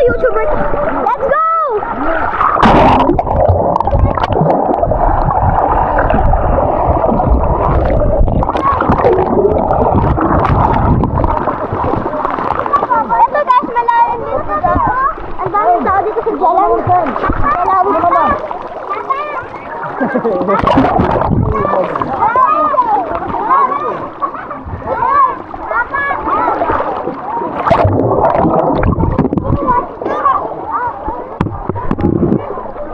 YouTuber. Let's go! Ito guys, malalim dito. Ang daming tao dito sa jalan. Malawak pa.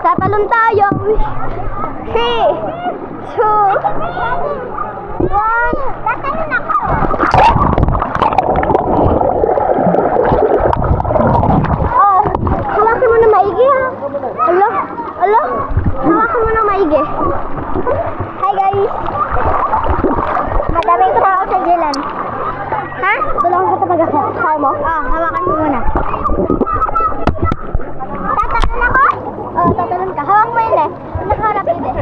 Tatalon tayo. 3, 2, 1. Tatalon ako. Oh, hawakan mo na maigi ha. Alo, alo. Hawakan mo na maigi. Hi guys. Madaming tao sa jalan. Ha? Tulungan ko ito pag-akasal mo. Hawakan mo muna. Tatalon ako? Tatalon ka. Hawak mo yun eh. Nakaharap yun eh.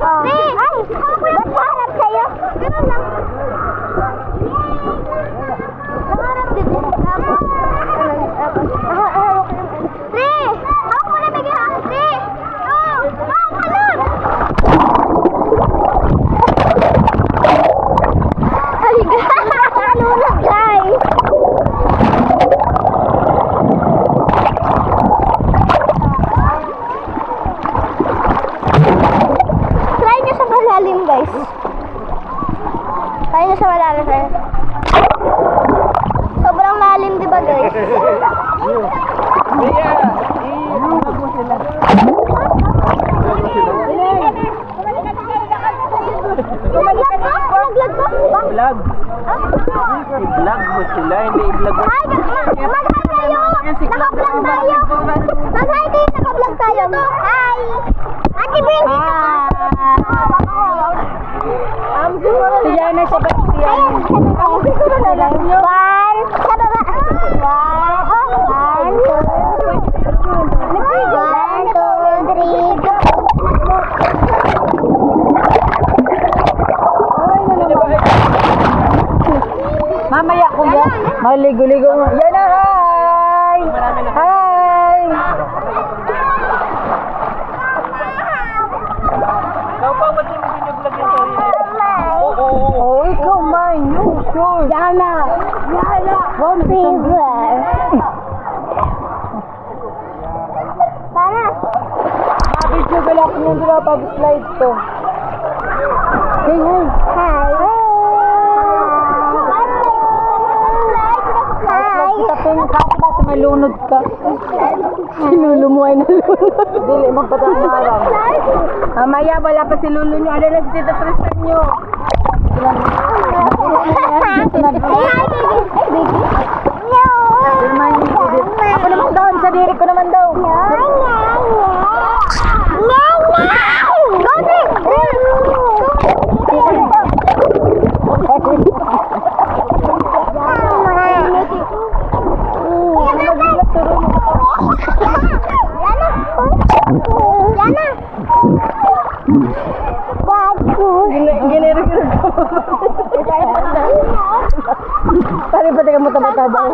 Ay! Hawak mo yun. Ba't maharap sa'yo? Ganun lang. Nakaharap din eh. Hawak mo yun. 3! Hawak mo na bigyan ha. 3! 2! 1! Talon! Ay, talon na guys! Try nyo sa malalim guys. Try nyo sa malalim guys. Sobrang lalim diba guys? Vlog ko? Vlog. I-vlog mo sila, hindi i-vlog mo. Ay, mag-hi tayo! Naka-vlog tayo! Mag-hi tayo, naka-vlog tayo. Hi! Ate Bing! Siya na siya ba? Siguro na lang. 1, sa baba. 1, 2, 3, Mamaya kuya. Maligo-ligo mo. Yan na, hi! Hi! Ikaw pa, ba't yung binablog yung story na ito? Oo, ikaw man. Sure. Yana! One fever! Sana! Mabidyo ka lang kung hindi na pag-slide to. Hey, hey. Hi! Kasi ba malunod ka? Si Lulu mo ay nalunod. Dili, magpatang araw. Mamaya, wala pa si Lulu nyo. Ano na si Tita Tristan nyo? Ako naman daw, sa diri ko naman daw. Tari pa tayo mata-mata daw.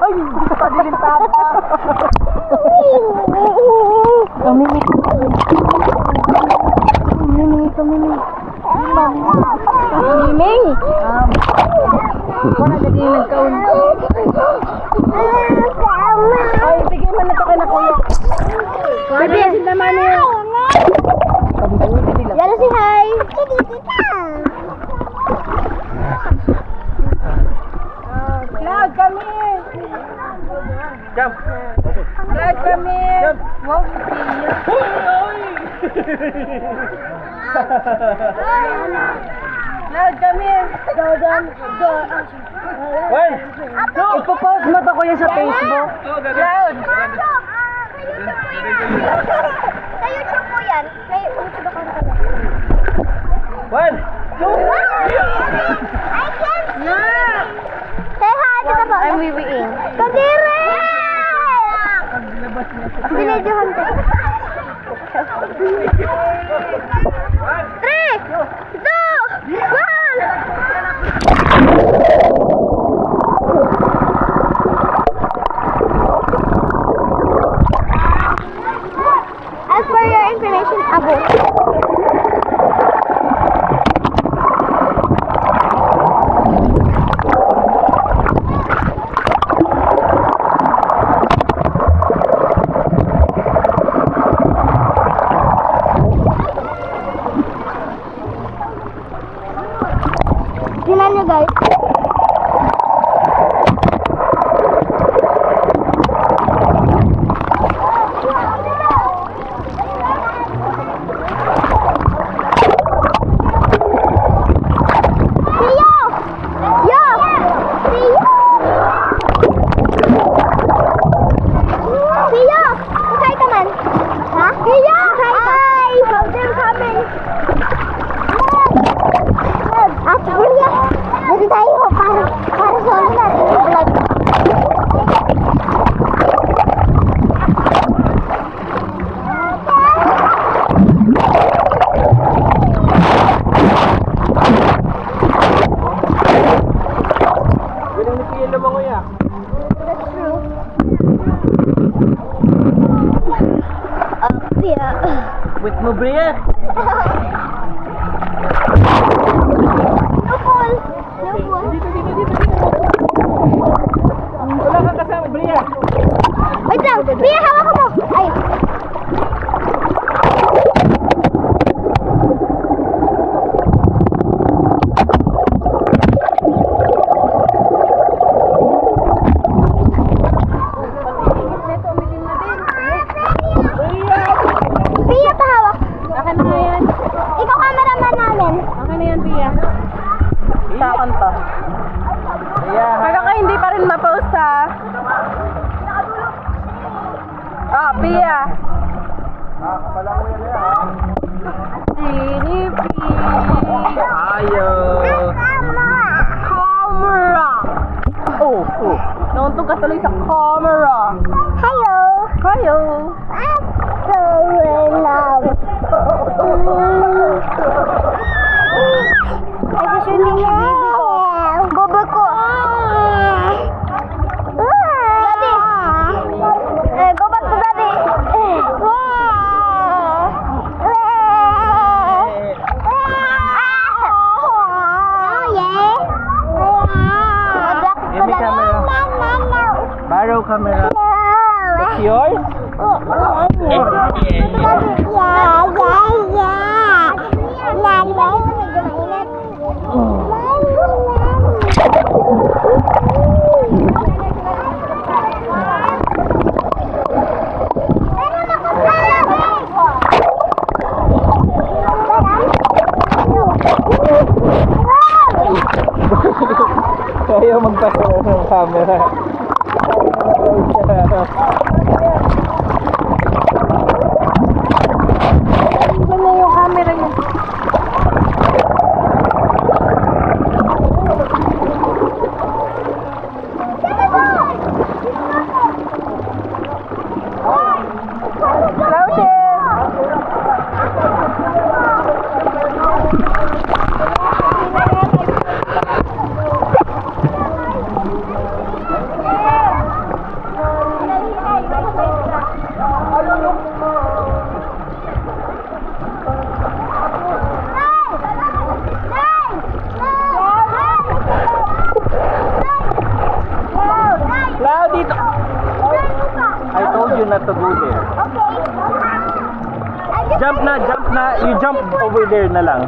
Ay, sa padilintada. Kamini. Miming. Ako na kasi nagkaun. Ay, sige man na to kay na kuya. Pwede yan naman niya. Yan si Hi! Cloud, come here! Jump! Cloud, come here! Jump! Wow, Cloud, come here! Go. One! Two! Ipopost mo to kuya sa Facebook. Cloud! Sa YouTube mo yan. May YouTube ako na kanya. 1, 2! I can't see! Say hi, dito po. I'm wiwiing. Kadiri! Binidyohan ko. 3, 2, 1! Tingnan nyo guys. Wait mo, Bria. Lupol. Wala kang kasama, Bria. Wait lang. Bia, hawak mo. Ay. Bia, pahawak. Akin na yan. Ikaw cameraman namin. Akin na yan, Bia. Sa akin to. Kaya ka hindi pa rin ma-post ha. Ah, Bia. Sinipi. Ayo. Camera. Oh. Nauntog ka tuloy sa camera. Hello. Kayo. I'm so in love. Nagsiswimming yung baby ko. Bobo ko. Daddy. Go back to daddy. Oh, yeah. Give me camera. Borrow camera. It's yours? Ayaw magpasok ng camera. Iba na yung camera niya. I told you not to go there. Jump na. You jump over there na lang.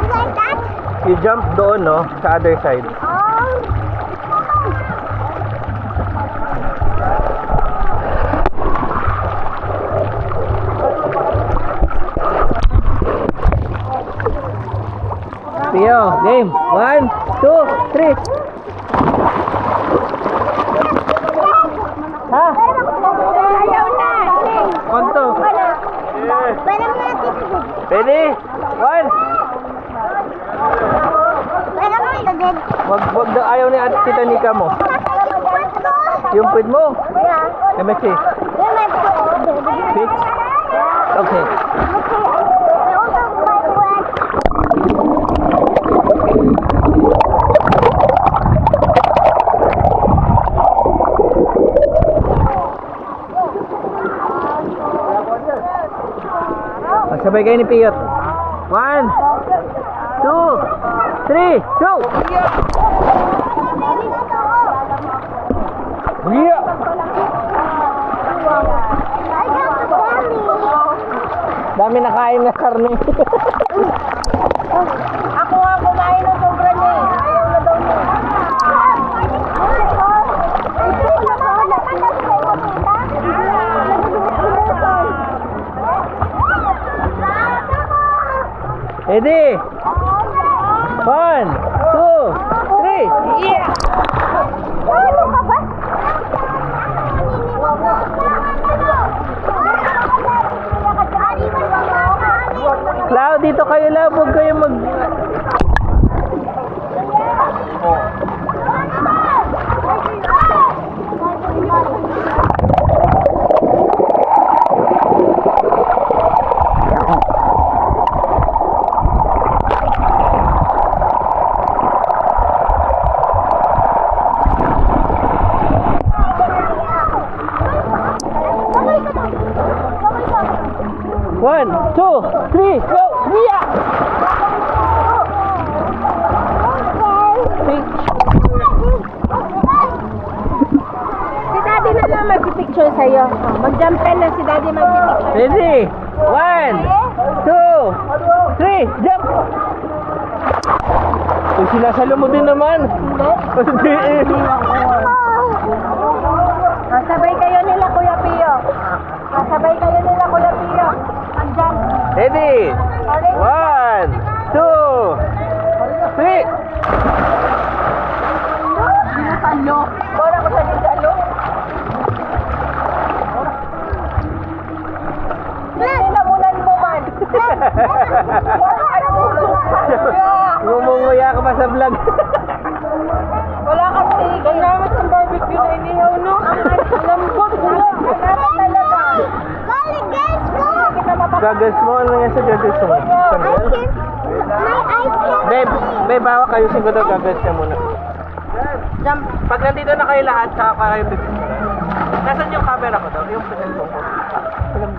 Like that? You jump doon, no? Sa other side. Pio, game. 1, 2, 3. Ha? Ayaw na. Wag to. Pwede mo natin. Ready? 1. Pwede mo itagid. Wag daw ayaw ni Ate Tita Nika mo. Yung pwede mo. Yeah. Let me see. Fix? Okay. Magsabay kayo ni Piyot. 1, 2, 3, go! Yeah! I got the belly. Dami nakain na karne. Ako nga kumain ng sobra niya eh. Ayaw na daw niya. Ready? 1, 2, 3, yeah! Cloud, dito kayo lang. Huwag kayo mag... One, two, three, go! Yeah! Si Daddy na lang mag-picture sa'yo. Mag-jump pen na si Daddy mag-picture. Ready? 1, 2, 3, jump! Uy, sinasalo mo din naman. Hindi eh. Sabay kayo nila Kuya Pio. Sabay kayo nila Kuya Pio. Mag-jump. Ready? 1, 2, 3. Sinasalo. Wala ko sa sinasalo. Ninamunan mo man. Ngumunguya ka pa sa vlog. Wala kasi. Kailangan ng barbecue na inihaw, no? Ang lambot. Kailangan talaga. Goggles mo? Ano nga sa goggles mo? Babe, babe, bawa kayo. Singko daw goggles niya muna. Jump. Pag nandito na kayo lahat, saka kayo bibig. Nasaan yung camera ko daw? Yung cellphone ko.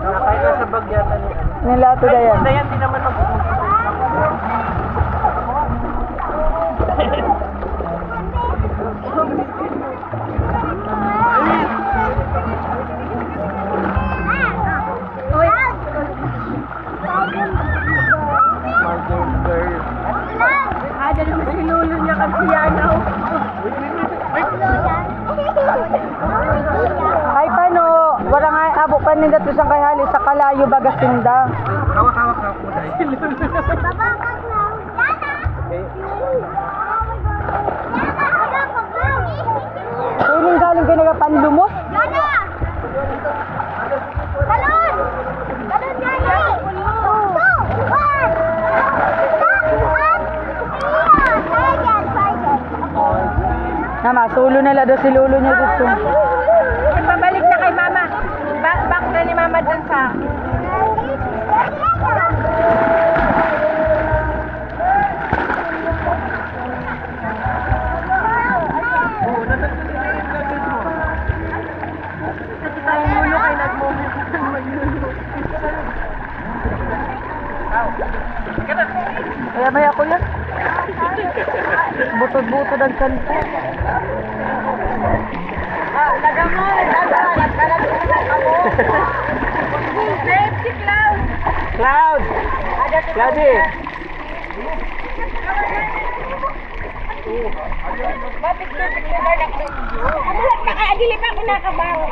Kahit nasa bag yata niya. Nilato na yan. Dayan, di naman mag-uusap. Dali mo si Lulu niya kasi yan. Ay, paano? Wala nga abo pa nila to siyang kahali sa kalayo bagasinda. Hawak-hawak ka po dahil. Piling galing ka nagapanlumos? Mama, sulo na lang daw si Lulu niya dito. Pabalik na kay Mama. Back na ni Mama dun sa... Kaya maya ko yan. Butod-butod ang kanta. Laga mo! Si Cloud! Cloud! Cloudy! Picture na ako. Nakadili pa ako nakabaho.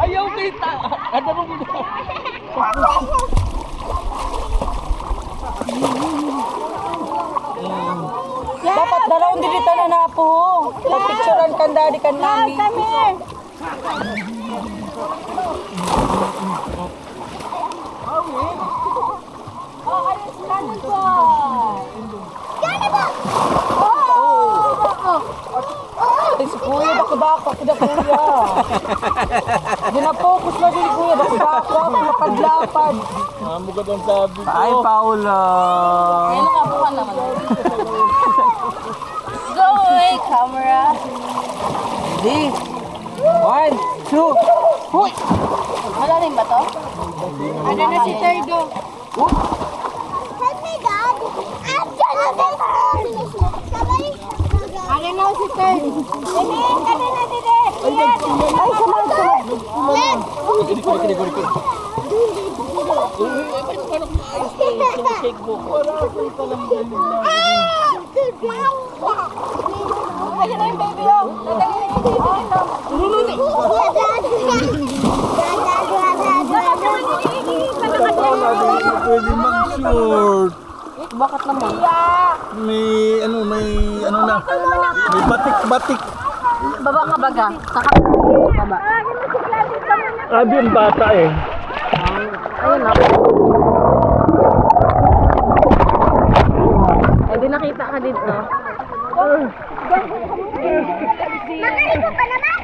Ayaw kita! Ano mo mo? Dapat dalawang dito na na po. Picturean kan daddy kan mami. Come here. Ay, si Kuya, dako-dako, kuya. Ginapokus na din, Kuya, dako-dako, lapad-lapad. Mamugad ang sabi ko. Ay, Paula! Ayan, nakabuhan naman. Go away, camera. Ready? 1, 2, huy! Malalim ba to? Ano na si Terdo? Help me, Dad. I'm gonna be home. Ano na si Kurt. Amen, kami na dito. Ay, sumunod. Ayan na yung baby, oh. Pwede mag-short. Bakit naman? May na. May batik-batik. Baba nga baga. Saka baba. Grabe yung bata eh. Ayun na. Eh di nakita ka dito. Makaligo pa naman.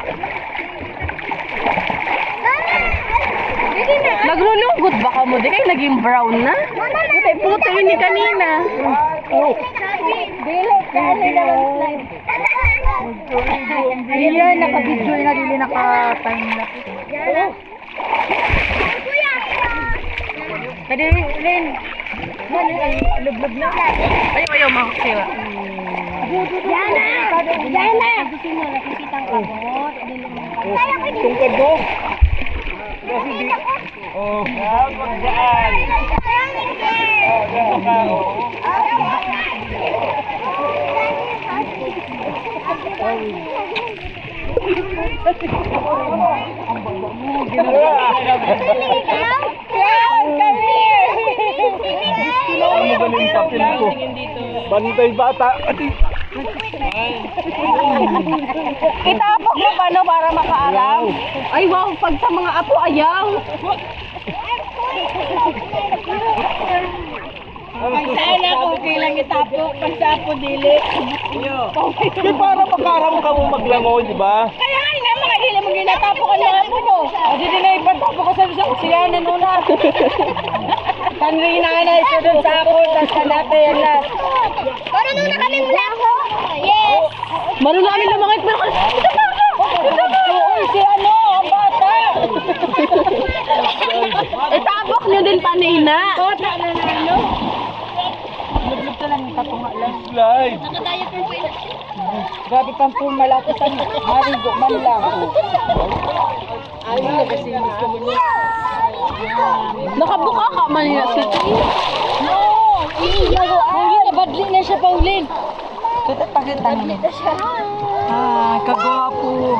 Naglulungkot ba ka mo? Di kayo naging brown na? Puti yun ni kanina. Dili, kani naman slide. Iya, naka-video na dili naka-time na. Kuya! Pwede rin. Lublog na. Ayaw, makakiwa. Diana! Gusto mo, nakikita ang kabot. Kaya ko din. Tungkod mo? Kasi di... Oh, magdaan. Oh, dito ka, oh. Ano ba yung papel ko? Bantay bata. Itapok mo pa no para makaalam. Ay wow, pag sa mga apo ayaw. Sana kung okay lang itapok pag sa apo dili. Di para makaram ka mo maglangoy, di ba? Kaya nga na mga dili mo ginatapok ang mga apo mo. O di na ipatapok ko sa siya na nuna. Kanri na ito dun sa ako, tas kanate yan lahat. Marunong na kaming lako. Yes! Marunong namin na mga ito. Uy, si ano, ang bata. Itabok niyo din panina. Kota na na ano. Lublog ka lang, katunga lang. Slide. Grabe pang pumalakisan. Marigo man lang. Ayun na kasi gusto mo niya. Nakabuka ka man niya si Tri. No! Pauline, nabadli na siya, Pauline. Pakita mo. Ah, kagwapo.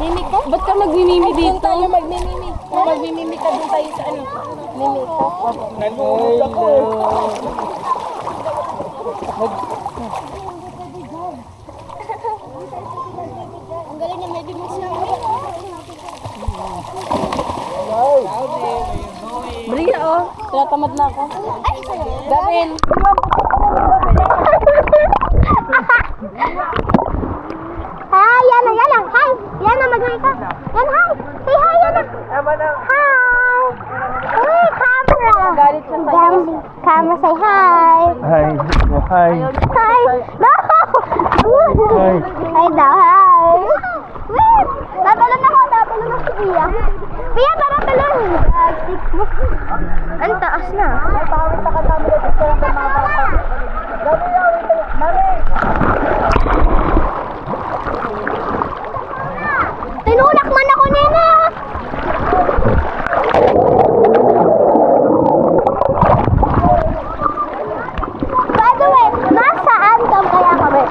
Mimi ko? Ba't ka magmimimi dito? Tayo magmimimi. Magmimimi ka dun tayo sa ano? Mimi ka? Nanonood ako. Ang galing niya, may bimig siya. Bria, oh. Tinatamad na ako. Ay, sa'yo. Darin. Hi, Yana, Yana. Hi. Yana, mag-hi ka. Yana, hi. Say hi, Yana. Hi. Uy, camera. Galit siya sa'yo. Camera, say hi. Hi. Hi. Hi. No. Hi. Hi daw, hi. Wait. Tatalon ako. Tatalon ako si Pia. Pia, tara talon. Stick mo. Ang taas na. Pawit na kasama na dito lang sa mga bata. Dami na, wait na. Mami! Tinulak man ako, Nena. By the way, nasaan kang kaya kami?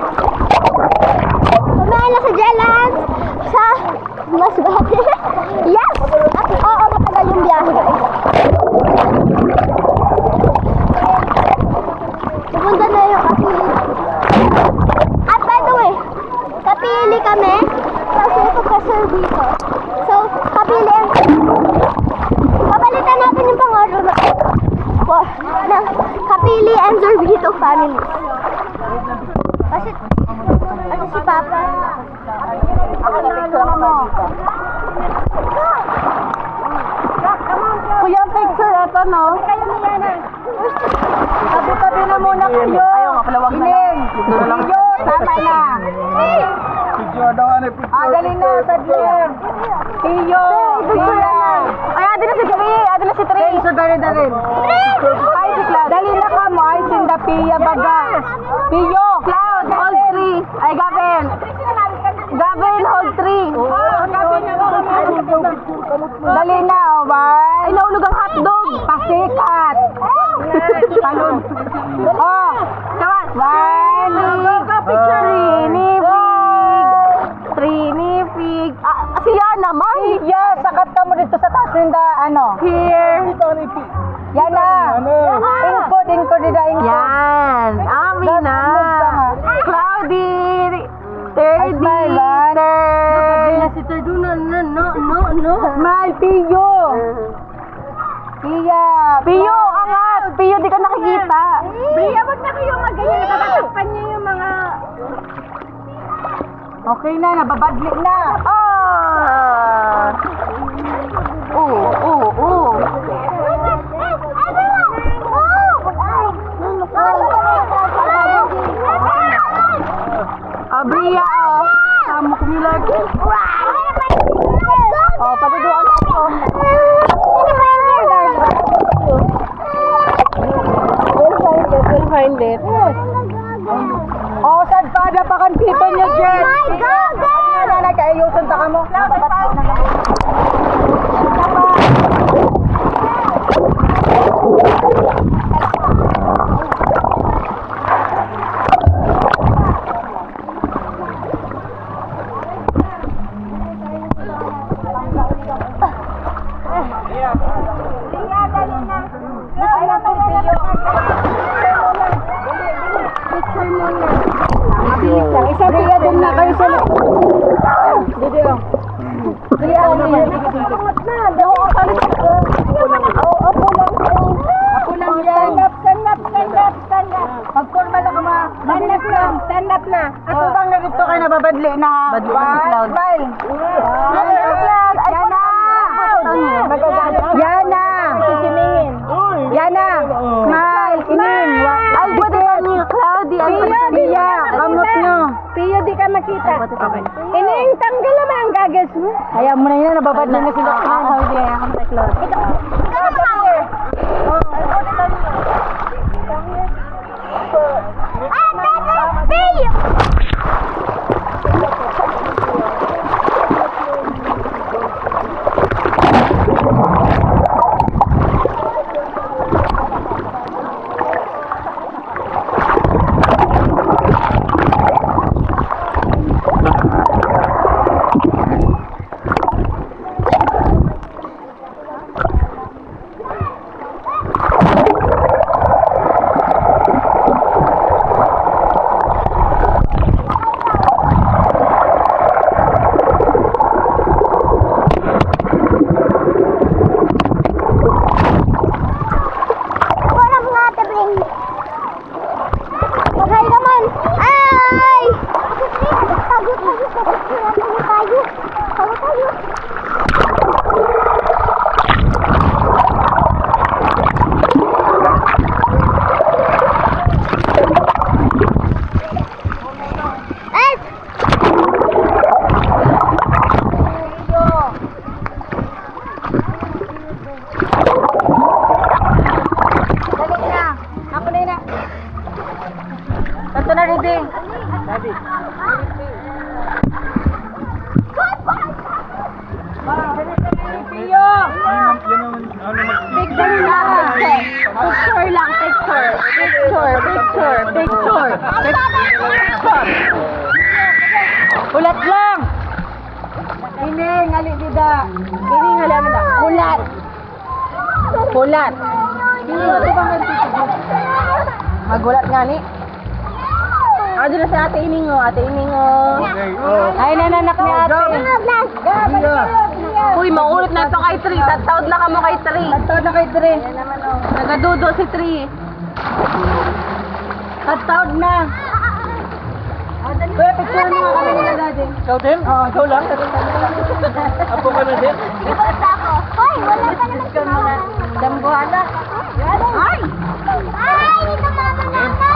Kumain na sa Jellands, sa Masbate. Yes! At oo, matagal yung biyahe, guys. Pupunta na yung kapili. At by the way, kapili kami. Kasi pagka-serve dito. So, kapili ang... Papalitan natin yung pang-order na... ng Kapili and Zorbito family. Kasi si Papa. Ako na picture ako dito. Kuya, picture ito, no? Kayo ni Yana. Tabi-tabi na muna kayo. Ayaw nga pala, wag na lang. Dito na lang. Tama na. Picture daw, ano, picture. Dali na, sadlir. Tiyo. Ay, adin na si Tri. Adin na si Tri. So, dali. Ay, sikla. Dali na ka mo. Ay, Talon. Oh! Kawan! Trinifig. Si Yana, man. Yeah, sakat ka mo dito sa taas ninda, ano? Here. Yana. Ingko dida ingko. Yan. Amina. Cloudy. Third. Na si Third. No. Smile, Piyo. Piyo, angat. Piyo, di ka nakikita. Bria, wag na kayo mag-ganyan. Nakatakpan niyo yung mga... Okay na, nababadli na. Bria, Sama kumilag. Paduduan ako. We'll find it. Sad pa na pa kan people niyo, Jen. My God! Nagkaayusan ta ka mo. Mabilis lang. Isa Bria, doon na kayo sa Dito. Bria, angat na. Daw ako kalit. Apo lang yan. Stand up. Pag-forma lang ka stand up na. Ako bang narito kayo nababadli na? Badli na Smile. Yana. Yana. Smile. Inin. Albo di ka niyo, Cloudy. Pia, kamot nyo. Pia, di ka makita. Ining, tanggal naman ang gagas mo. Ayaw mo na yun, nababadli na sila. Hindi, ako na Cloudy. Ikaw naman. Piyo! Ulat lang. Ining, hali dida. Ining, hali na. Ulat. Ulat. Magulat nga ni. Ado na sa ate Ining o. Ate Ining o. Ay, nananak ni ate. Uy, maulit na ito kay Tri. Tataod na ka mo kay Tri. Tataod na kay Tri. Nagadudo si Tri. Tataod na. Kuya, picture mo nga kami nila dati. Ikaw din? Oo, Ikaw lang? Apo ka na din? Basta ako. Hoy, wala pa naman si mama. Dambuhala. Ay! Ay, dito mama na ako.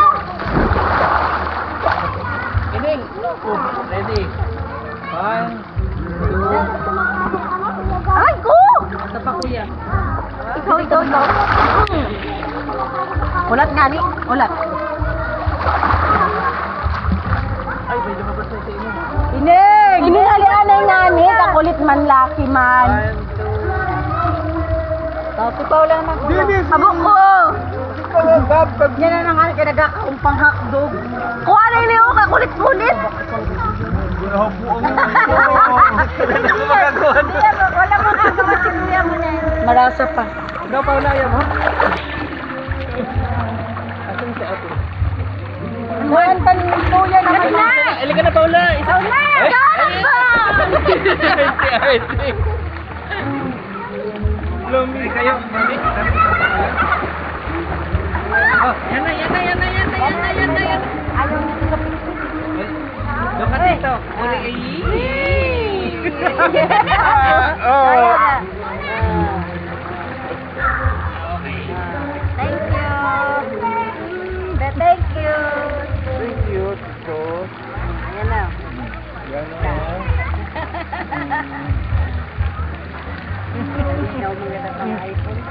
Ining! Ready? 1, 2, Ay, ko! Asa pa kuya? Ikaw. Ulat nga ni. Ulat. Ay, may lumabas na sa inyo. Ining! Ining, hali-anay nga ni. Kakulit man, laki man. 1, 2, Tapos ikaw lang naman. Dinis! Habok ko! Yan na nga, kinagakaumpang hakdog. Kuha na yun yung kakulit-kulit. Wala mo magagawa. Wala mo kagawa si kuya mo na. Marasa pa. Ikaw pa wala yan, ha? Asan si ate? Buwan pa ni kuya naman na. Halika na, Paula. Paula! Garang ba? Lumi kayo. Oh, yan na. Ayaw nito sa Doon ka dito. Uli ay. Oh. Thank you. Thank you. Thank you, Tito. Ayan na. Yan na. Ikaw maganda pang iPhone.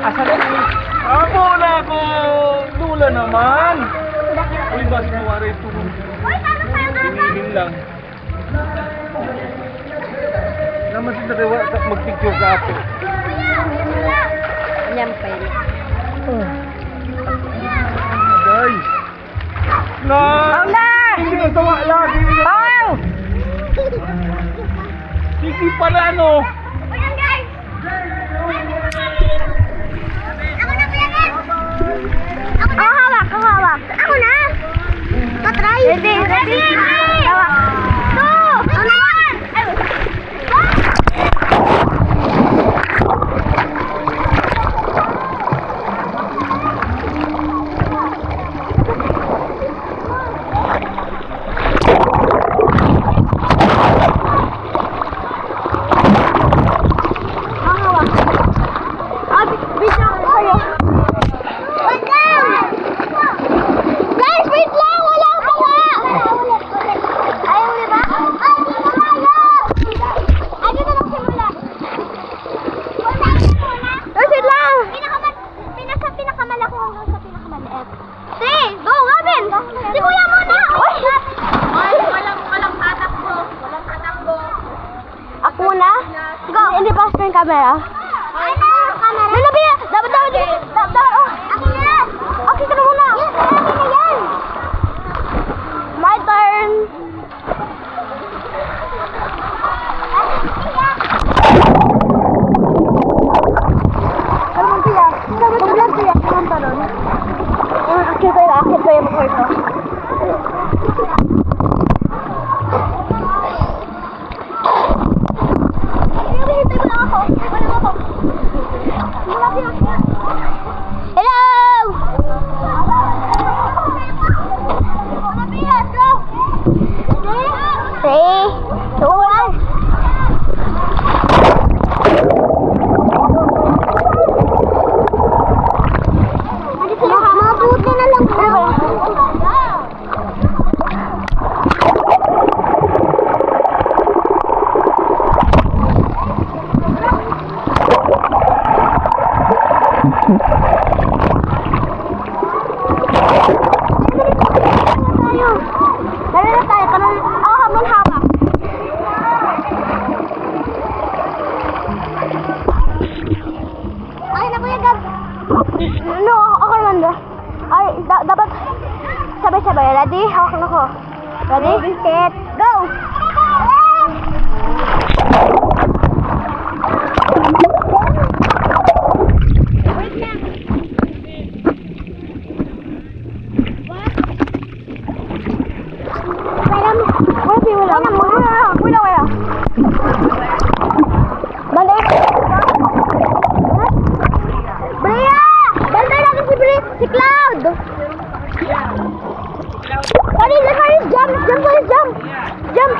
Asa na? Ako na ako. Lula naman. Uy, bas mo wari ito. Hinihing lang. Naman si Darewa mag-picture sa atin. Yan pa yun. Day. Na! Hindi na sawa lagi. Paul! Sige pala no. Ako hawak. Ako na. Tatry. Ready. Hawak. Two. Ako na. Guys, wait lang! Wala pa nga! Ayaw niyo ba? Ay, di ko kaya! Ano na lang simula? Wait lang! Pinakamalaki hanggang sa pinakamaliit. 3, go, Robin! Si Kuya muna! Walang tatakbo. Ako muna? Go! Hindi pa yung camera. Ay, camera? Lalabi! Dapat! Oh! Akin na! Okay ka na muna! Yes! Akin na yan! My turn! Ano bang siya? Mag-vlog siya. Ano ba nun? Akit ko yung mag-horse. Hello! Three, two, one. Mabuti na lang po. Dali na tayo. Ako habang hawak. Ay, na Kuya Gab. No, ako naman ba? Ay, dapat sabay-sabay. Ready? Hawak na ko. Ready? Set, go! Wala. Balik. Bria! Bantay natin si Cloud! Sorry, jump! Jump!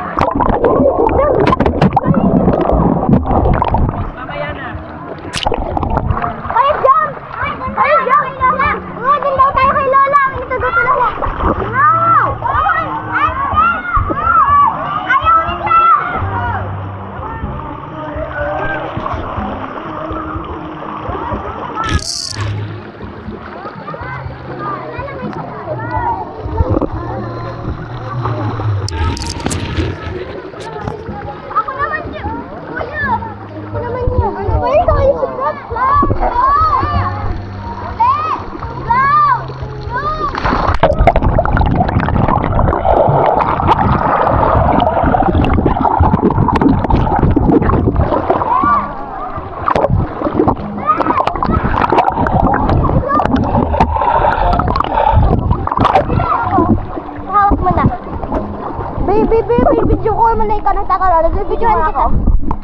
ka na, nag-videohan kita.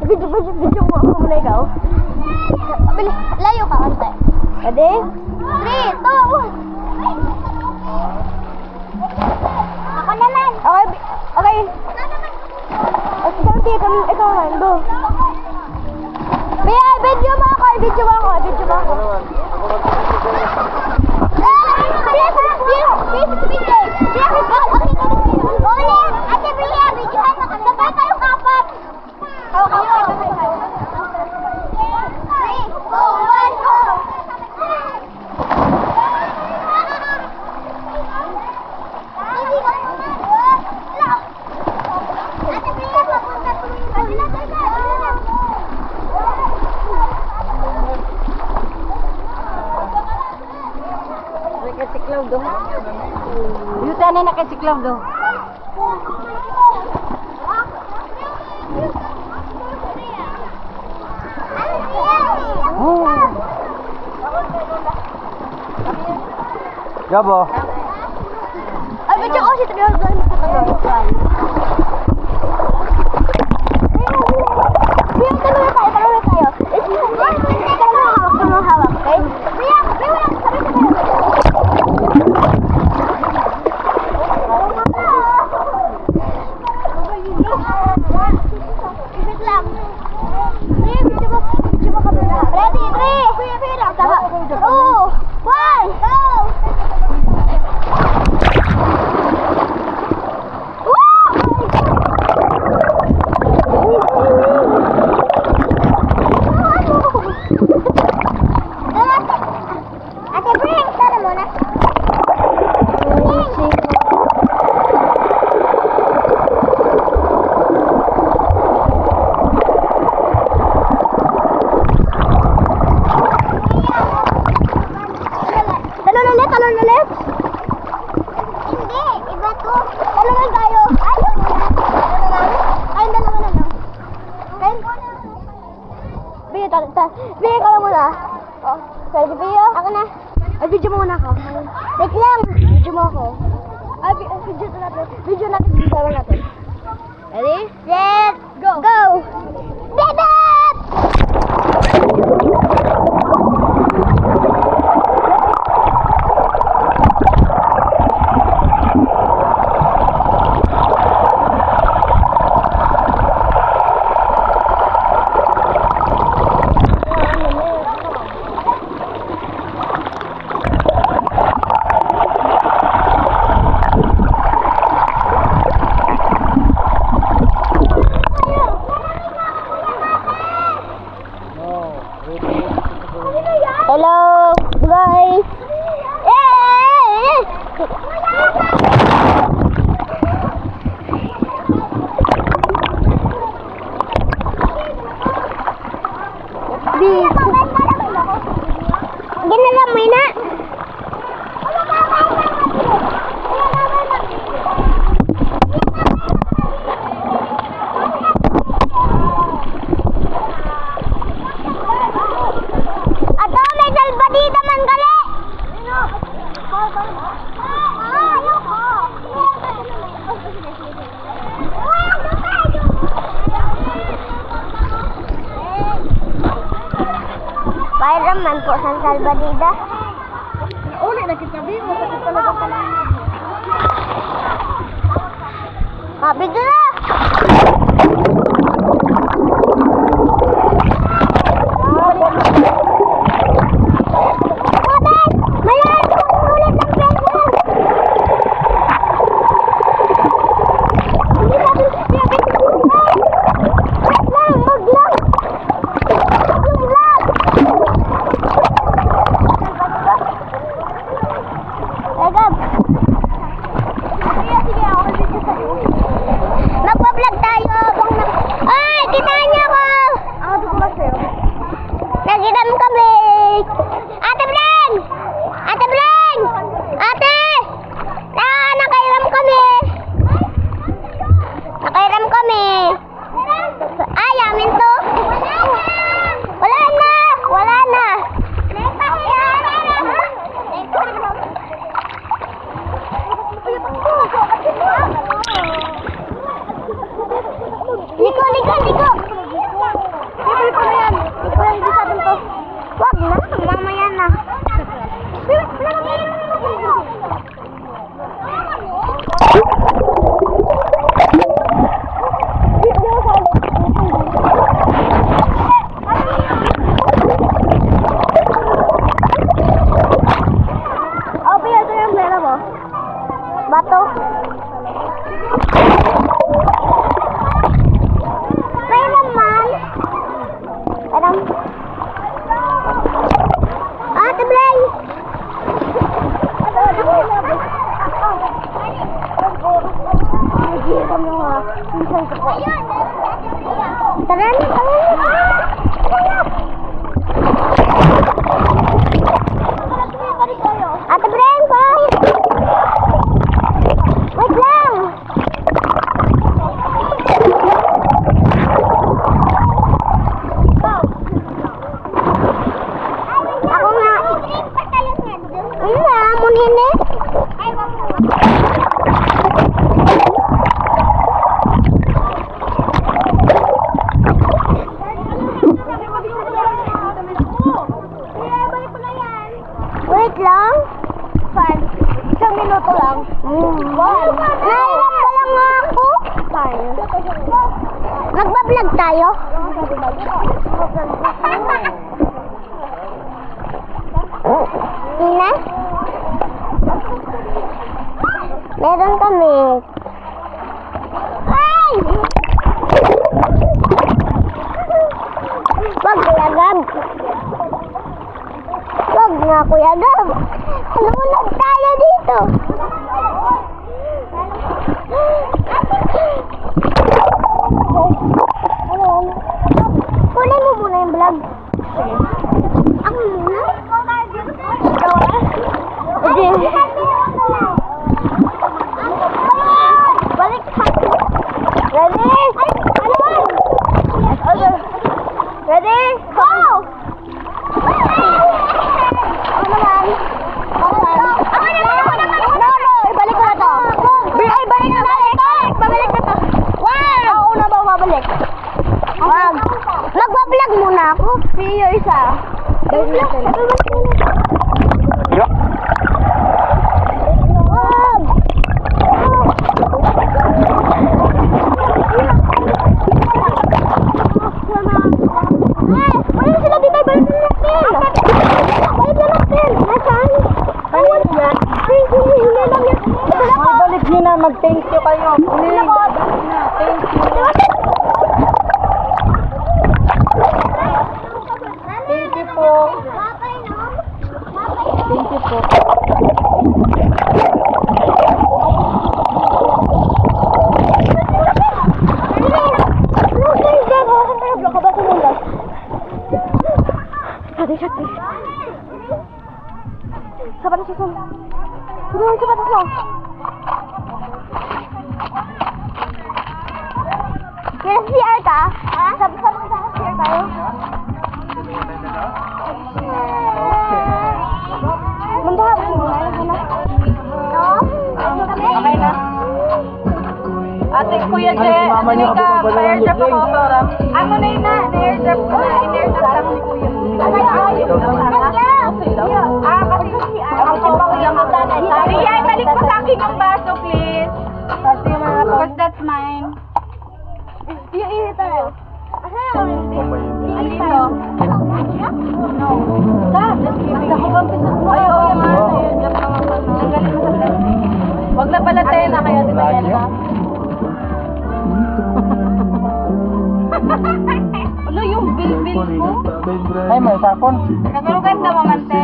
Video mo muna ikaw. Layo ka, ante. Ready? 3, 2, 1. Ako naman. Okay. Okay, ikaw naman, go. Bia, video mo ako. Nakasiklaw do. Yuta na nakasiklaw do. Gabo. Ay, video ko si Triol doon. Bia, talunan tayo. Ikaw hawak, okay? Bia, wala ka sabi sa Ready, 3, 2, 1, go! Ate, bring! Tara muna. Talon ulit. Hindi, iba to. Talon tayo. Ay, dalawa na lang. Bia, Bia, ikaw lang muna. Oh, ready, Bia? Ako na. Ay, video mo muna ako. Wait lang. Video mo ako. Ay, video natin. Video natin. Ready? Set, go! Go! Bebe! Hello, guys. Ginalam mo na. Ato, may salbadita man gali. Bayram man po sa salbadida. Uli na kita mo sakit talaga pala. Mabigyo na. Magpa-vlog tayo habang lang. Ate Bray! Tara na, Ate Bray, bye! Wait lang! Ako nga. Munin eh. Wait lang. Fine. Isang minuto lang. Nahirap pa lang nga ako. Fine. Nagbablog tayo? Ina? Meron kami. Ay! Wag, Kuya Gab. Wag nga, Kuya Gab. Halunod tayo dito. Kunin mo muna yung vlog. Ako muna? Ikaw ah? Hindi. Balik ka. Ready? Ano? Ready? Go! Ako naman. Ako naman. No, ibalik ko na to. Ay, balik na. Babalik na to. Wow! Ako na ba babalik? Wag. Magbablog muna ako. See you isa. Wala sila dito. Balik na natin. Nasaan? Balik na. Balik nyo na, mag-thank you kayo. Thank you. Thank you po. Thank you po. Sabar na susun. Turun, sabar na. Kaya CR ka? Sabar sa CR tayo. Mandahap mo na yung anak. No? Okay na. Ate Kuya Je, hindi ka, pa-airdrop ako. Ano na yun na? Na-airdrop ko na. In-airdrop lang ni Kuya. Ria, balik mo sa akin yung baso, please. Because that's mine. Yung ihita na yun. Asan yung Dito. No. God, ako bang pisot mo? Ay, oo nga. Na-airdrop lang ako. Tanggalin mo sa plastic. Huwag na pala tayo na kaya, di ba yan ka? Ano yung bill ko? Ay, may sapon. Nagulugan ka mamante.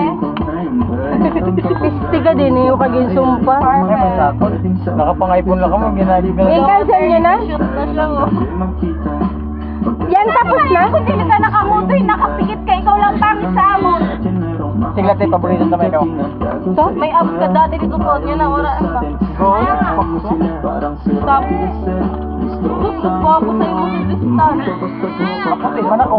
Pistiga din yung kaging sumpa. Ay, may sapon. Nakapang-iPhone lang kamo, ginagibig Yung cancel nyo na? Shoot na siya, oh. Yan, tapos na? Kung hindi ka nakamutoy, nakapikit ka, ikaw lang pangit sa amon. Sigla tayo, paborito sa mga So, may abs ka dati dito po niya na wala ka. Go. Tapos, gusto po ako sa iyo sa distan. Kaputi man ako.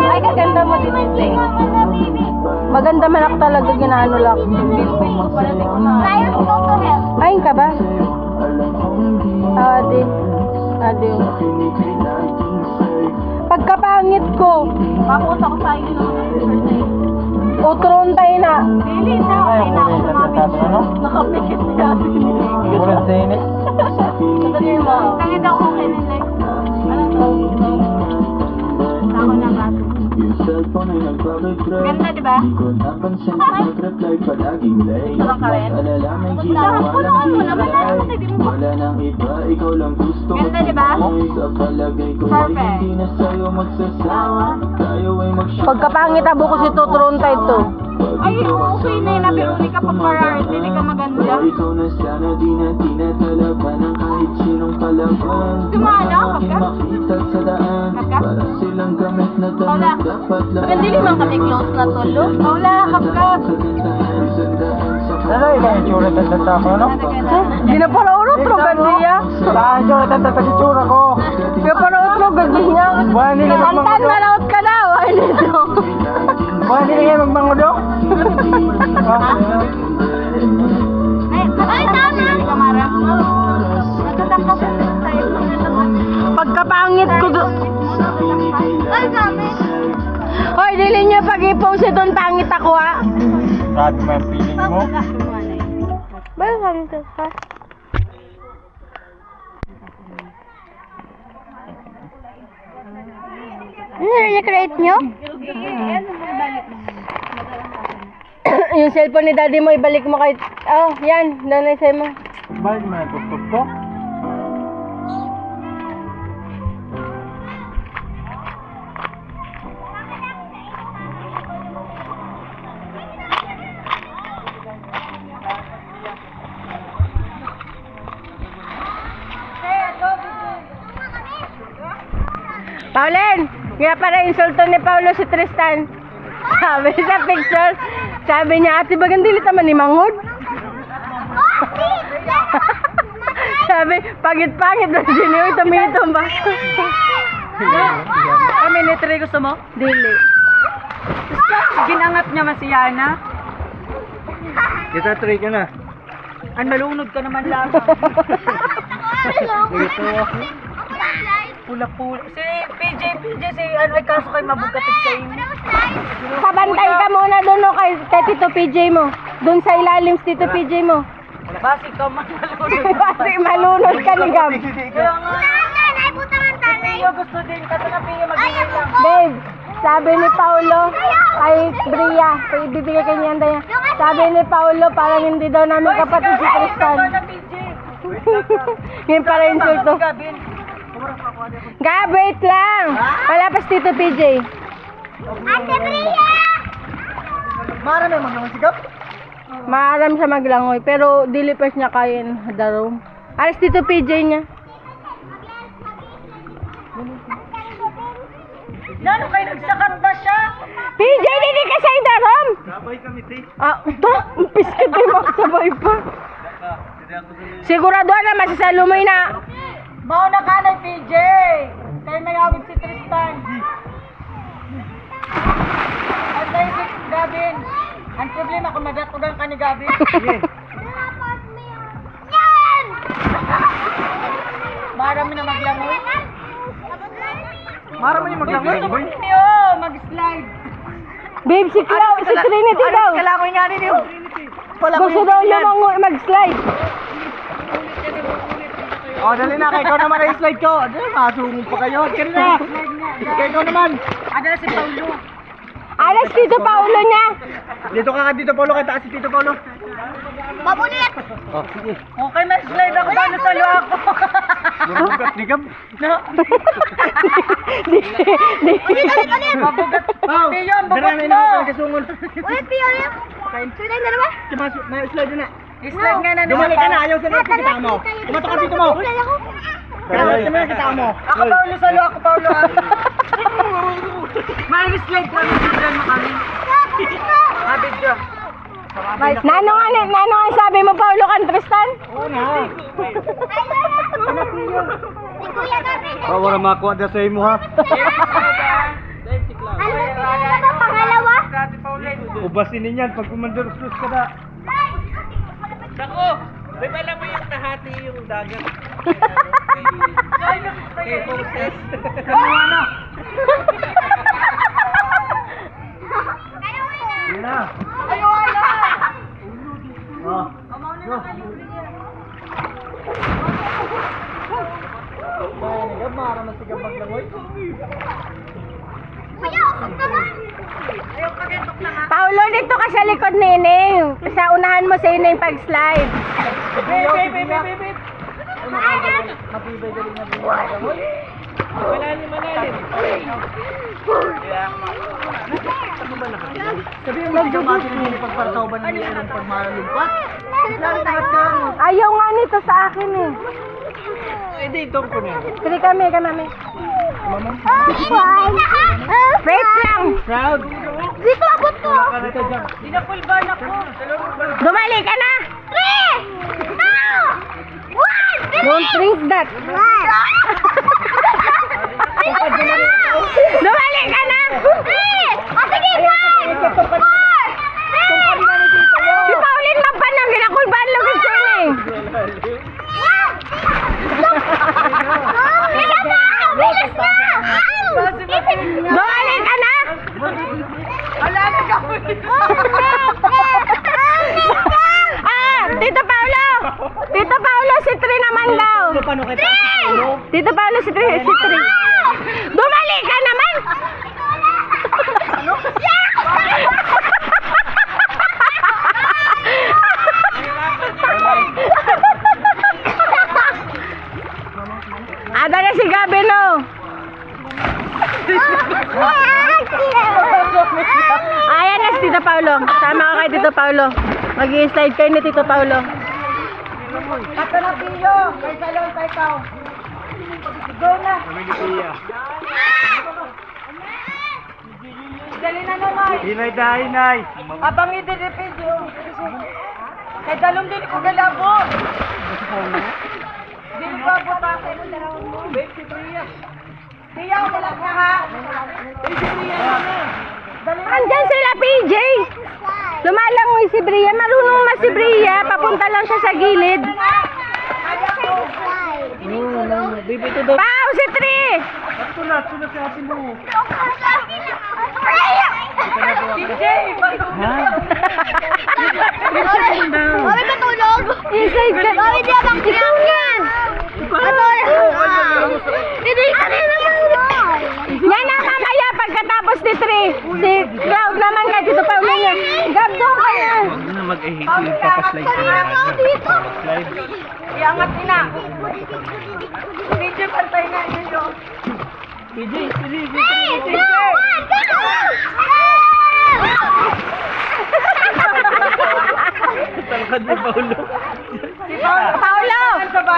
Ay, kaganda mo din ito eh. Maganda man ako talaga ginaano lang. Bilbil mo pala, di ko na. Tayo go to hell. Ayun ka ba? Adi. Adi. Pagkapangit ko, Papunta ko sa iyo naman ang first time. utron tayo na. Pili na, okay na ako sumabit. Nakapikit siya. Bulan sa init. Sabi mo, tangit ako kay Nilex. Ano to? Ako na ba? Ganda, di ba? Sarang ka rin. Punuan mo naman lang. Hindi mo ba? Ganda, di ba? Perfect. Pagkapangit abo ko si Tutrontay to. Ay, okay na yun. Veronica, pag parang hindi ka maganda. Sumana ka ka? Paula. Hindi naman kami close na tulo. Paula, kapka. Ano yung itsura tata ko, no? Di na para urot gandiya. Saan yung tata itsura ko? Kaya para urot gandiya. Buwan nila Tantan magmangudo. malaot ka na. Ay, nito. Buwan nila kayo magmangudo? Ay, tama. Kamara. Nagkatakas tayo. Pagkapangit ko do. Ay, kami. Hoy, dili niyo pag-i-post itong pangit ako ha. Sabi mo yung feeling mo? Ba't kami ito ka? Ano na-create nyo? Yung cellphone ni daddy mo, ibalik mo kay... Oh, yan. Nanay sa'yo mo. Bakit mo natutog ko? Pauline! Nga para insulto ni Paulo si Tristan. Sabi sa picture, sabi niya, ate bagang dilit naman ni Mangod. Sabi, pangit-pangit na siniyo, tumitong ba? Kami ni Trey, gusto mo? Dili. Ginangat niya masiyana. Kita try ka na. Ang nalunod ka naman lang. Ito. Pula-pula. Si PJ, si ano ay kaso kay mabugatig sa inyo. Sabantay ka muna doon no, kay Tito PJ mo. Doon sa ilalim si Tito PJ mo. Basi ka man nalunod. Kasi malunod ka ni Gab. Kaya nga. Iyo gusto din. Katanapin niya mag-ingay lang. Babe, sabi ni Paulo kay Bria, ibibigay kay niya niya. Sabi ni Paulo parang hindi daw namin kapatid si Tristan. na PJ. Yun para insulto. Gabin. Gab, wait lang. Wala pa si Tito PJ. Ate Bria! Marami mo naman sigap. Maaram siya maglangoy, pero dili pa niya kaya darong. Alas Tito PJ niya. Lalo kayo nagsakat ba siya? PJ, dili ka sa darom. Sabay kami, te. Ah, ito. Umpis ka tayo magsabay pa. Sigurado na masasalumoy na. Mauna ka na PJ. Kayo may awit si Tristan. At tayo si Gabin. Ang problema kung madatugan ka ni Gabin. Yan! Marami na maglangoy. Marami yung maglangoy. Gusto ko ninyo mag-slide. Babe, si Trinity daw. Kailangan nga ninyo. Gusto daw lumangoy mag-slide. Oh, dali na. Ikaw naman ay slide ko. Dali, masungong pa kayo. Kaya na. Ikaw naman. Ada si Paulo. Alas Tito Paulo niya. Dito ka ka, Tito Paulo. Kaya taas si Tito Paulo. Mabulit! Oh, sige. Okay, may slide ako. Paano salo ako? Mabugat, digam. No? Mabugat. Piyo, ang bugat Dali mo. na. Kasungol. Ulit, Pio, ulit! Sulit na naman? May slide na. Slide nga na Dumali ka na. Ayaw sa mga kita mo. Tumato ka dito mo. Ulit ako. Dali sa mga kita mo. Ako Paulo salo, ako Paulo. May slide kami dito mo kami. Habig ka. Nano nga sabi mo Paulo kan Tristan? Oo na. Si Kuya Gabi. Wala makuha na sa imo ha. Ano ba pangalawa? Ubasin ninyan pag kumandaros-los ka na. Sako! May alam mo yung nahati yung dagat. Kay Moses. Yun na. Oh. Paulo, dito ka sa likod ni Ining. Sa unahan mo sa Ining pag-slide. Sabihin mo, dumating mo yung pagparataw ba niya yung pagmalumpat? Ayaw nga nito sa akin eh. Eh, dito ko na. Sige kami. Wait lang. Proud. Dito abot ko. Dito dyan. Dumali ka na. 3! No! 1! Don't drink that. Dumali ka na. 3! O sige, 5! 4! 3! Si Pauline magpanang ginakulban lugod sa Ining. Dumali ka na. Tito Paulo! Tito Paulo, si Tri naman daw. Paano kita? Tito Paulo, si Tri. Dumali ka naman! Ada na si Gabi, no? Ayan na si Tito Paulo. Sama ka kay Tito Paulo. Mag-i-slide kayo ni Tito Paulo. Kato na Pio. Kay Salon sa ikaw. Go na. Dali na naman. Hinay da, hinay. Abang i-repeat yung. Kay Dalong din ko galabo. Dili ko abot pa sa ito darawon mo. Tiya, wala ka ha. Andyan sila, PJ. Lumalangoy si Bria. Marunong na si Bria. Papunta lang siya sa gilid. Baby, ito daw. Pau, si Tri. Tulat si asin mo. PJ, Mami, matulog! inside ka. Mami, di abang kinangyan! Hindi ka rin naman Yan na mamaya pagkatapos ni Tri. Si Cloud naman ka dito pa ulit niya. Gab doon ka na. Huwag na mag-ehit. Papaslide ka na lang. Slide. Iangat din na. PJ, pantay na yun. PJ. Tangkad ni Paulo.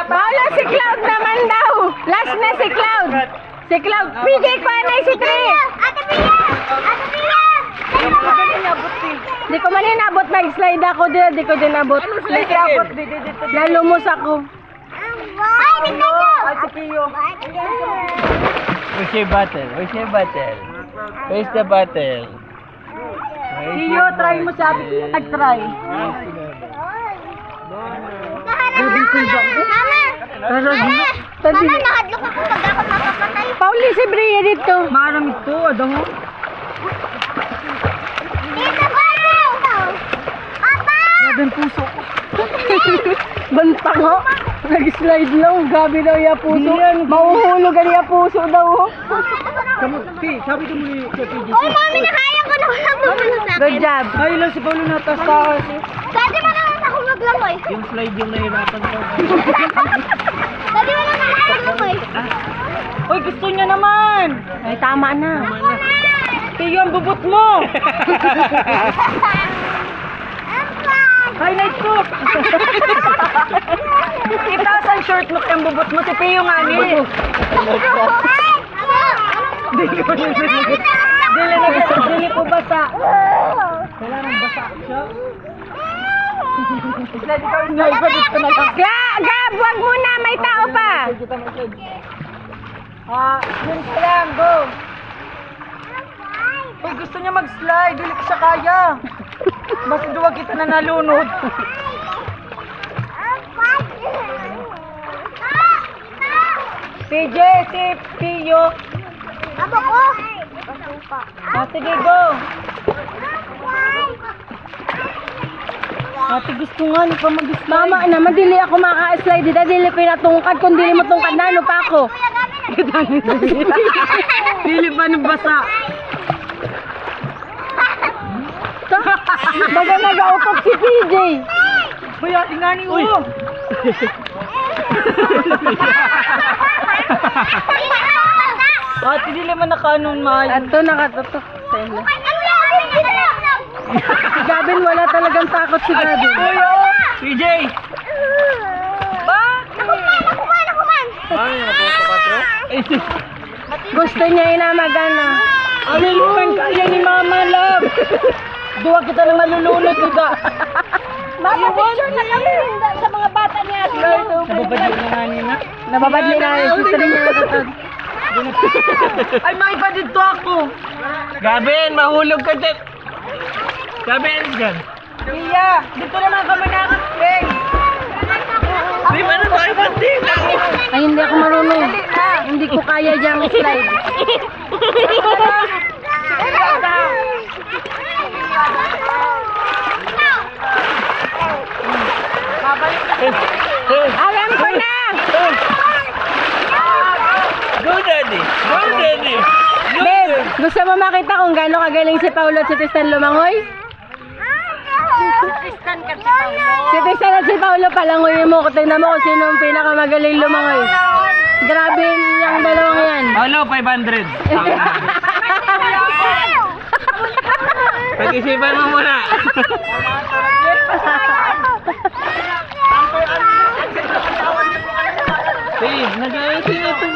Paulo, si Cloud naman daw. Last na si Cloud. Si Cloud. PJ, paano si Tri? Ate Pia! Ate Pia! Di ko man inabot, nag-slide ako din, di ko din abot. Nalumos ako. Ay, tingnan nyo! Where's your bottle? Where's the bottle? Iyo, try mo sabi. Nag-try. Mama, nahadlok ako pag ako mapapatay. Pauli, si Bria dito. Maramit to, adamo. Dito ba? Papa! Grabe ang puso. Banta nga. Nag-slide lang. Gabi daw yung puso. Mauhulog ang yung puso daw. Sabi ko muli sa PJ. Uy, mami, nakaya ko na walang bumalo sa Good akin. job. Ay lang si Paulo natas taas. Dati mo naman ako maglangoy. Yung slide yung nahirapan ko. Dati mo naman ako maglangoy. Uy, gusto niya naman. Ay, tama na. Tiyo ang bubot mo. Highlight ko. Itaas ang short look ang bubot mo. Si Tiyo nga ni. Dili ko basa. Kailangan basa siya. Gab, wag muna. May tao pa. Yun ka lang, go. Uy, gusto niya mag-slide. Dili ko siya kaya. Mas duwag kita na nalunod. PJ, si Pio. Abo ko. Sige, go. Ate, gusto nga, hindi pa mag-slide. Mama naman, dili ako maka-slide. Dili pinatungkad. Kung dili mo tungkad na, ano pa ako? Dili pa nabasa. dito? Baga nag-autok si PJ. Kuya, tingnan niyo. Ate, di naman nakanon maayon. Ato, nakatutok. Sa'yo. Si Gavin, wala talagang takot si Gavin. CJ! Ay, naputo ka to? Gusto niya inamagana. Ay, lupan kaya ni Mama Love. Duwa kita ng malulunod ka. Mama, picture na kami sa mga bata niya. Nababadli na nga nina. Nababadli na yung sister niya nakatod. Ay, may iba dito ako. Gavin, mahulog ka dyan. Gavin, dyan. Iya, dito naman kami nakakapeng. Di ba na tayo banting? Ay, hindi ako marunong. Hindi ko kaya diyang slide. Alam ko na! Go, Daddy! Go, Daddy! Babe, gusto mo makita kung gaano kagaling si Paulo at si Tristan lumangoy? Si Tristan at si Paulo palangoyin mo. Tingnan mo kung sino ang pinakamagaling lumangoy. Grabe yung dalawang yan. Paulo, 500. Pag-isipan mo muna. Hey, nag-ayusin na ito.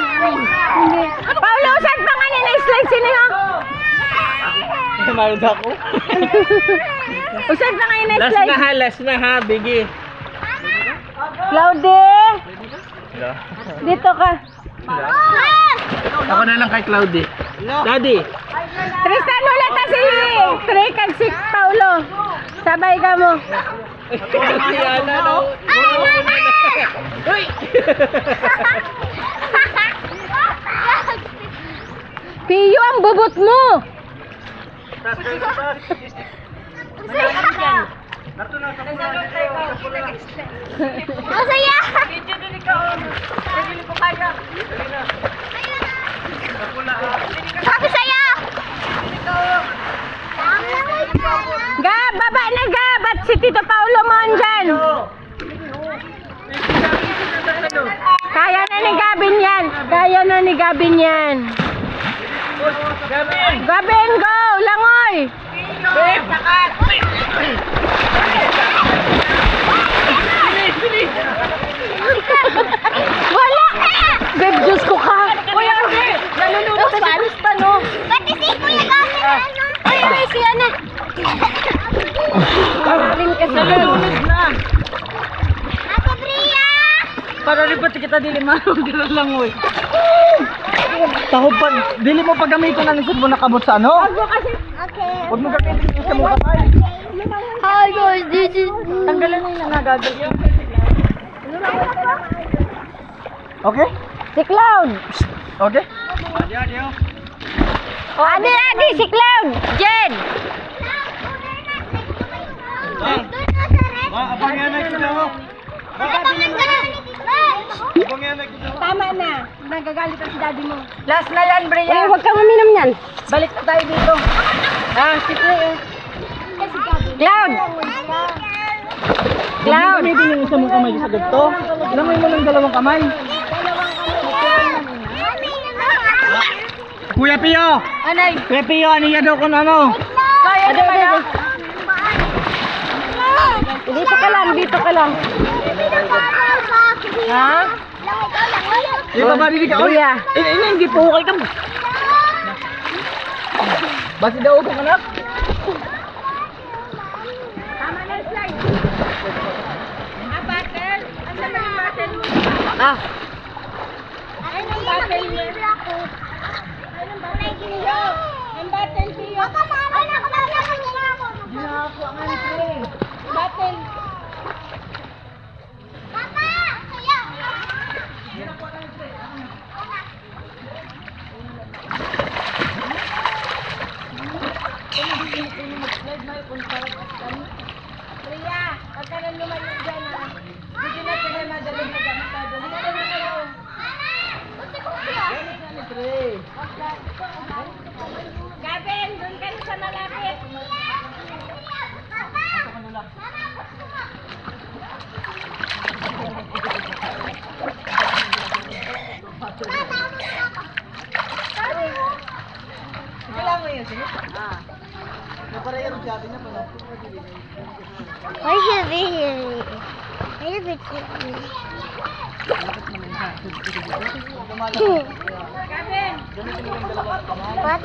Hindi. Paulo, saan pa nga nila-slide sino yun? Mayroon ako. O saan pa nga Last nila-slide? na ha, last na ha, Biggie. Claudie! Dito ka. Ako na lang kay Cloudy. Daddy. Tristan, ulit na si Trey kag si Paulo. Sabay ka mo. Yana, no? Uy! Piyo ang bubot mo. Masaya! Sabi saya! Gab, baba na Gab. At si Tito Paulo mo andyan. Kaya na ni Gabin yan. Kaya na ni Gabin yan. Gabin, go! Langoy! Wala! Babe, Diyos ko ka! Kuya, nalulunod sa panis pa, no? Pati si Kuya Gavin ano? Ay, si Ana. Maraming kasi. Nalulunod na. Ate Bria! Para rin pati kita dili marong gano'n lang, uy. Taho pa, dili mo pagamitin na nisod mo nakabot sa ano? Okay. Huwag mo gamitin yung sa mukha kamay. Hi guys, this is... Tanggalan na yung nagagal. Okay? Si Cloud! Okay? Adi, Adi, si Cloud! Jen! Abang yan ay kudaw. Abang yan ay kudaw. Tama na. Nagagalit ang si daddy mo. Last na yan, Bria. Huwag kang uminom yan. Balik na tayo dito. Si Cloud! Cloud! Gamitin yung isa mong kamay sa ganito. Lamay mo ng dalawang kamay. Kuya Pio! Anay! Kuya Pio, ano yan daw kung ano? Kaya na kaya? Dito ka lang, dito ka lang. Ha? Di ba ba bibig ka? Kuya. Hindi po ukay ka. Basi daw ko anak. Ah, Gavin, doon ka na sa malapit. Kailangan mo yun, sige. Why should be here? Why should be here? What?